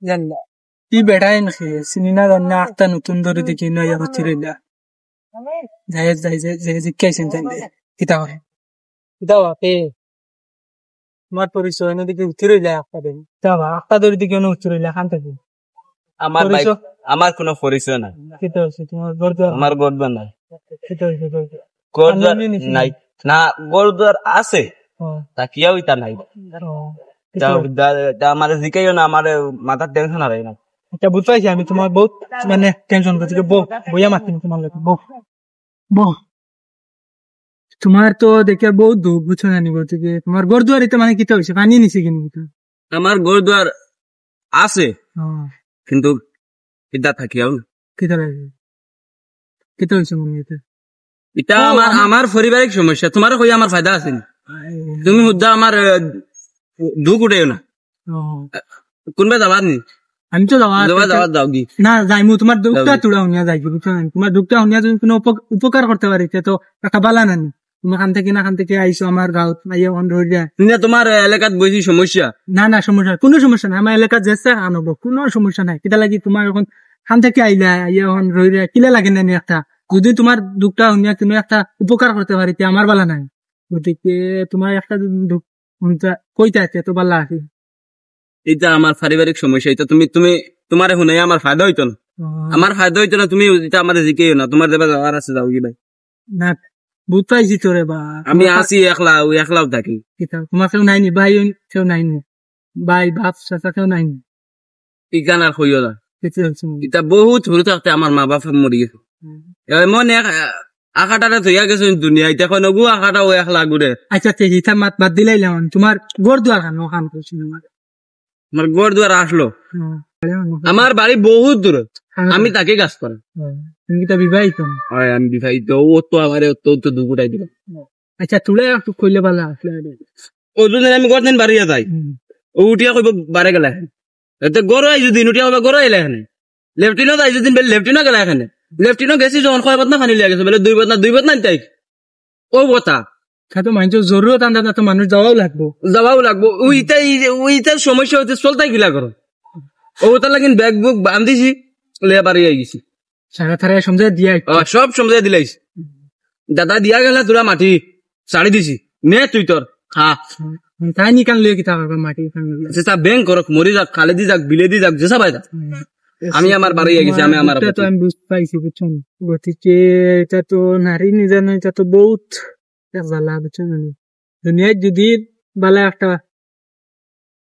জানলা ই বেড়াই নাকি সিনিনা জানা একটা নতুন ধরে দেখি নয়া হচ্ছে রইলা যাই যাই যাই জিজ্ঞাসেন জানলে কিতা করে কিতা বাপে তোমার পরিচয় নদীকে উঠে রইলা একটা দিন যাবা একটা ধরে দিকে উঠে রইলা খান থাকি আমার ভাই আমার কোনো পরিচয় নাই কিতা হচ্ছে তোমার গর্দার আমার গর্দার নাই কিতা হচ্ছে গর্দার নাই না গর্দার আছে তা কিয়া হইতা নাই আমার জিকাইও না আমার মাথার টেনশন আর না এটা বুঝতে পারছি আমি তোমার বহুত মানে টেনশন করছি বইয়া মারছি তোমার লোক বউ তোমার তো দেখে বহুত দুঃখ বুঝছো না নিব থেকে তোমার গরদুয়ার এটা মানে কিতা হয়েছে পানি নিছে কিন্তু আমার গরদুয়ার আছে কিন্তু কিতা থাকি আও কিতা লাগে কিতা হয়েছে মনে এটা আমার পারিবারিক সমস্যা তোমার কই আমার ফায়দা আছে তুমি হুদ্দা আমার দুঃখ উঠেও না কোনবা যাবার নি আমি তো যাও না যাইমু তোমার দুঃখটা তুড়া শুনিয়া যাই বুঝছো না তোমার দুঃখটা শুনিয়া যদি কোনো উপকার করতে পারি তো একটা বালা নানি তুমি খান থেকে আইসো আমার গাঁৱত আইয়া অন ধরিয়া তোমার এলাকাত বসি সমস্যা না সমস্যা কোনো সমস্যা নাই আমার এলাকাত যেসা আনব কোনো সমস্যা নাই কিতা লাগি তোমার এখন খান থেকে আইলা আইয়া অন ধরিয়া কিলা লাগে নানি একটা যদি তোমার দুঃখটা শুনিয়া তুমি একটা উপকার করতে পারি আমার বালা নাই গতিকে তোমার একটা দুঃখ কইতা তো বালা আছে এটা আমার পারিবারিক সমস্যা এটা তুমি তোমার শুনে আমার ফায়দা হইতো না আমার ফায়দা হইতো না তুমি এটা আমার জিকেও না তোমার দেবা যাওয়ার আছে যাও কি ভাই না বুঝাইছি তোরে বা আমি আসি একলাও থাকি তোমার কেউ নাইনি ভাই কেউ নাইনি ভাই বাপ চাচা কেউ নাইনি ইকান আর হইও না এটা বহুত সরু থাকতে আমার মা বাপ মরি গেছে মনে আখাটারে থইয়া গেছে দুনিয়া এটা কয় নগু আখাটা ও একলা ঘুরে আচ্ছা ঠিক ইটা মাত বাদ দিলাইলাম তোমার গড় দুয়ার খান করছি আমার গড় দুয়ার আসলো আমার বাড়ি বহুত দূর আমি তাকে কাজ করি তুমি কি বিবাহিত হয় আমি বিবাহিত ও তো আমার তো দুপুরাই দিল আচ্ছা তুলে একটু কইলে ভালো ও যদি আমি গড়দিন বাড়িয়া যাই ও উঠিয়া কইব বারে গেলা এতে গড় আই যদি উঠিয়া কইব গড় আইলা এখানে লেফটিনো যাই যদি লেফটিনো গেলা এখানে লেফটিনো গেছি যখন কয় বদনা পানি লিয়া গেছে বলে দুই বদনা তাই ও কথা তো মানুষের জরুরত আন্দা তো মানুষ যাওয়াও লাগবো ওইটার সমস্যা হচ্ছে চলতাই গিলা করো ও তার লাগিন ব্যাগ বুক বান্ধিছি লিয়া বাড়ি গেছি সারা থারা সমঝাই দিয়া সব সমঝাই দিলাইছি দাদা দিয়া গেলা তোরা মাটি ছাড়ি দিছি নে তুই তোর খা তাই নিকান লিয়ে কিতা করবে মাটি যেসা ব্যাংক করক মরি যাক খালে দি যাক বিলে দি যাক যেসা পাই আমি আমার বাড়ি গেছি আমি আমার তো আমি বুঝতে পাইছি বুঝছেন গতিকে এটা তো নারী নিজানো এটা তো বহুত জ্বালা বুঝছেন দুনিয়ায় যদি বালা একটা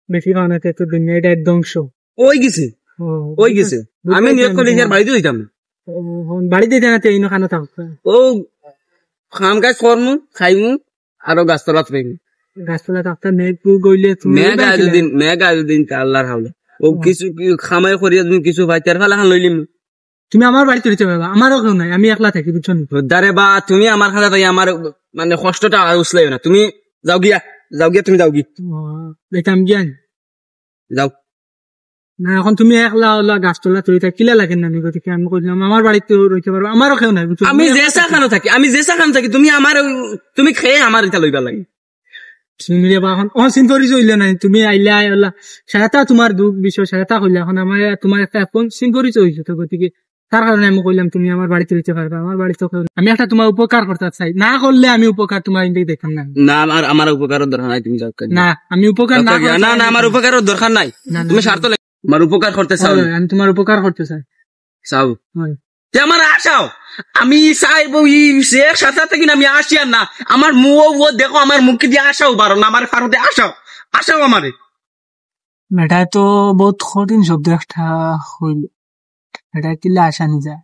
বেশি বানাতে তো দুনিয়াটা ধ্বংস ওই গেছে আমি নিয়োগ করলে বাড়িতে দিতাম বাড়িতে দিতে না এই খানা থাকতো ও খাম কাজ করমু খাইমু আরো গাছতলাত পাইমু গাছতলা থাকতে মেঘ গইলে মেঘ আয়োদিন আল্লাহর হাওলা ও কিছু খামাই করিয়া তুমি কিছু ভাইতার ফালা খান লইলিম তুমি আমার বাড়িতে দিতে পারবা আমারও কেউ নাই আমি একলা থাকি বুঝছো দারে বা তুমি আমার খানা তাই আমার মানে কষ্টটা উসলাই না তুমি যাও গিয়া তুমি যাও গিয়া দেখতাম জ্ঞান যাও না এখন তুমি একলা গাছতলা তুই কিলা লাগে না গতিকে আমি কইলাম আমার বাড়িতে রইতে পারবো আমারও কেউ নাই আমি যেসা খানো থাকি তুমি খেয়ে আমার এটা লইবা লাগে তুমি আইলা সারাটা তোমার দুঃখ বিষয় সারাটা হইলে এখন আমার তোমার একটা এখন সিনপরিচয় হয়েছে তো গতিকে তার কারণে আমি কইলাম তুমি আমার বাড়িতে রইতে পারবে আমার বাড়িতে আমি একটা তোমার উপকার করতে চাই না করলে আমি উপকার তোমার দেখতাম না আমার উপকারের দরকার নাই তুমি না আমি উপকার না আমার উপকারের দরকার নাই তুমি স্বার্থ আমার উপকার করতে চাও আমি তোমার উপকার করতে চাও আমার আসাও আমি চাইবো সাথে কিনা আমি আসি আর না আমার দেখো আমার মুখে দিয়ে আসাও পারো না আমার ফারতে আসাও আমারে এটা তো বহুত কঠিন শব্দ একটা হইল এটা কিলা আসা নি যায়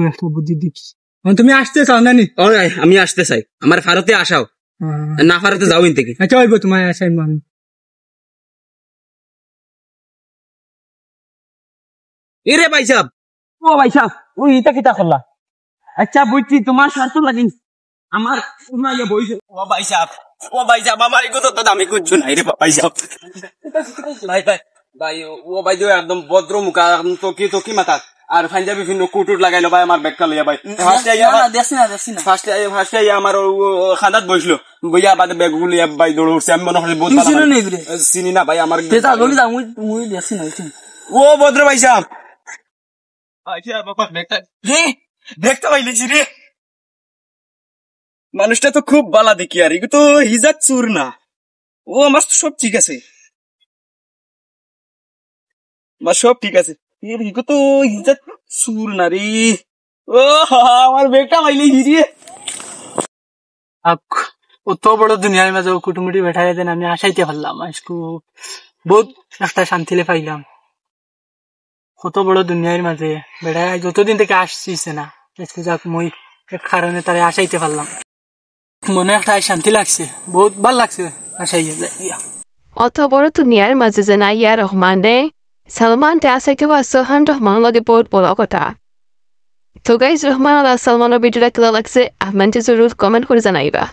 একটা বুদ্ধি দিচ্ছি তুমি আসতে চাও না নি আমি আসতে চাই আমার ফারতে আসাও না ফারতে যাও থেকে আচ্ছা হইব তোমার আসাই মানুষ এরে ভাই সাহেব ওই ইটা কিতা করলা আচ্ছা বুঝছি তোমার স্বার্থ লাগিন আমার বইছে ও ভাই সাহেব আমার এগুলো তো দামি করছো না রে ভাই সাহেব ভাই ও ভাই একদম ভদ্র মুখা তো কি মাথা আর পাঞ্জাবি ফিনো কুটুট লাগাইলো ভাই আমার ব্যাগটা লইয়া ভাই ফার্স্টে আমার খান্দাত বসলো বইয়া বাদে ব্যাগ গুলিয়া ভাই দৌড় উঠছে আমি মনে করছি বহুত চিনি না ভাই আমার ও ভদ্র ভাই সাহেব দেখতে পাইলেছি রে মানুষটা তো খুব বালা দেখি আর এগুলো তো হিজাক চুর না ও আমার সব ঠিক আছে আমার সব ঠিক আছে এগুলো তো হিজাক চুর না রে ও আমার ব্যাগটা পাইলেছি রে অত বড় দুনিয়ার মাঝে কুটুমুটি বেঠাই দেন আমি আশাইতে পারলাম আজকে বহুত একটা শান্তিলে পাইলাম কত বড় দুনিয়ার মাঝে বেড়ায় যতদিন থেকে আসছিস না আজকে যাক মই এক কারণে তারে আশাইতে পারলাম মনে একটা শান্তি লাগছে বহুত ভাল লাগছে আশাইয়া যায় অত বড় দুনিয়ার মাঝে যে না ইয়া রহমান রে সালমান তে আসাইতে বা সোহান রহমান লগে বহুত বড় কথা তো গাইজ রহমান আল্লাহ সালমানের ভিডিওটা কেলা লাগছে আপনাদের জরুর কমেন্ট করে জানাইবা